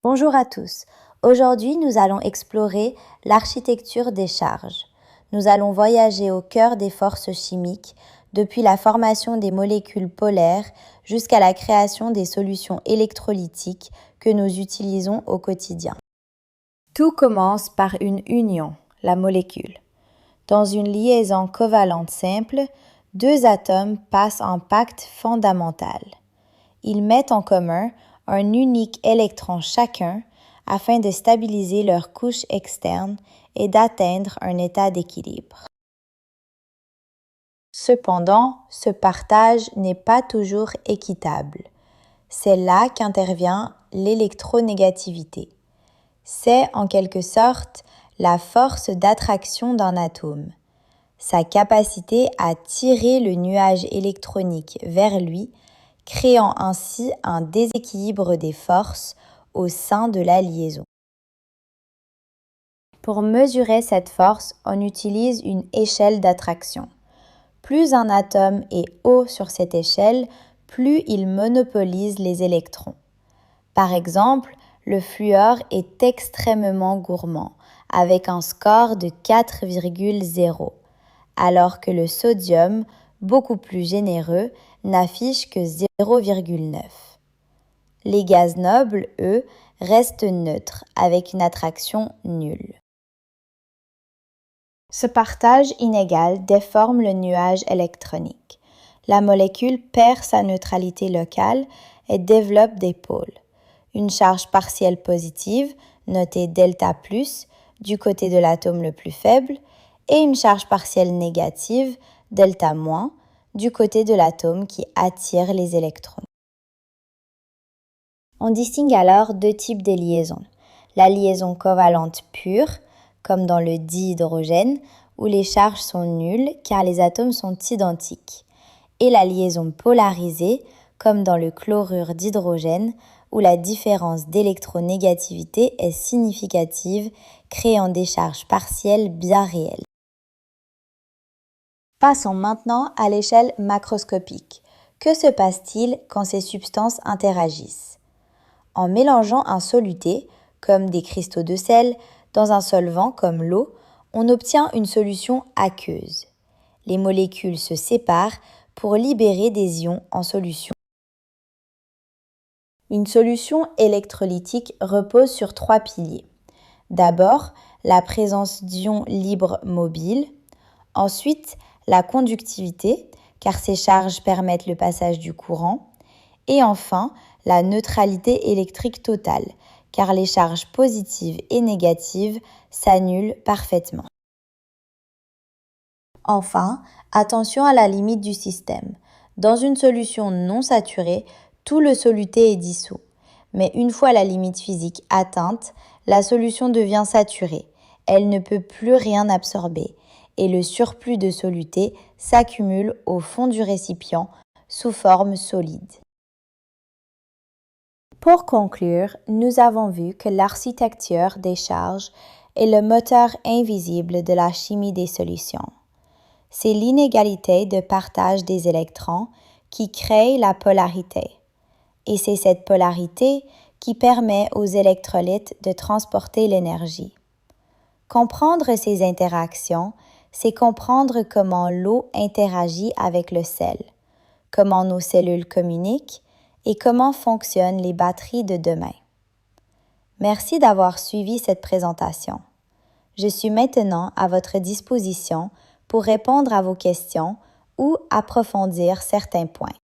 Bonjour à tous. Aujourd'hui, nous allons explorer l'architecture des charges. Nous allons voyager au cœur des forces chimiques, depuis la formation des molécules polaires jusqu'à la création des solutions électrolytiques que nous utilisons au quotidien. Tout commence par une union, la molécule. Dans une liaison covalente simple, deux atomes passent en pacte fondamental. Ils mettent en commun un unique électron chacun afin de stabiliser leur couche externe et d'atteindre un état d'équilibre. Cependant, ce partage n'est pas toujours équitable. C'est là qu'intervient l'électronégativité. C'est en quelque sorte la force d'attraction d'un atome, sa capacité à tirer le nuage électronique vers lui, créant ainsi un déséquilibre des forces au sein de la liaison. Pour mesurer cette force, on utilise une échelle d'attraction. Plus un atome est haut sur cette échelle, plus il monopolise les électrons. Par exemple, le fluor est extrêmement gourmand, avec un score de 4,0, alors que le sodium, beaucoup plus généreux, n'affiche que 0,9. Les gaz nobles, eux, restent neutres, avec une attraction nulle. Ce partage inégal déforme le nuage électronique. La molécule perd sa neutralité locale et développe des pôles. Une charge partielle positive, notée delta+, du côté de l'atome le plus faible, et une charge partielle négative, delta-, du côté de l'atome qui attire les électrons. On distingue alors deux types de liaisons. La liaison covalente pure, comme dans le dihydrogène, où les charges sont nulles car les atomes sont identiques, et la liaison polarisée, comme dans le chlorure d'hydrogène, où la différence d'électronégativité est significative, créant des charges partielles bien réelles. Passons maintenant à l'échelle macroscopique. Que se passe-t-il quand ces substances interagissent? En mélangeant un soluté, comme des cristaux de sel, dans un solvant comme l'eau, on obtient une solution aqueuse. Les molécules se séparent pour libérer des ions en solution. Une solution électrolytique repose sur trois piliers. D'abord, la présence d'ions libres mobiles. Ensuite, la conductivité, car ces charges permettent le passage du courant. Et enfin, la neutralité électrique totale, car les charges positives et négatives s'annulent parfaitement. Enfin, attention à la limite du système. Dans une solution non saturée, tout le soluté est dissous. Mais une fois la limite physique atteinte, la solution devient saturée. Elle ne peut plus rien absorber et le surplus de soluté s'accumule au fond du récipient sous forme solide. Pour conclure, nous avons vu que l'architecture des charges est le moteur invisible de la chimie des solutions. C'est l'inégalité de partage des électrons qui crée la polarité. Et c'est cette polarité qui permet aux électrolytes de transporter l'énergie. Comprendre ces interactions, c'est comprendre comment l'eau interagit avec le sel, comment nos cellules communiquent et comment fonctionnent les batteries de demain. Merci d'avoir suivi cette présentation. Je suis maintenant à votre disposition pour répondre à vos questions ou approfondir certains points.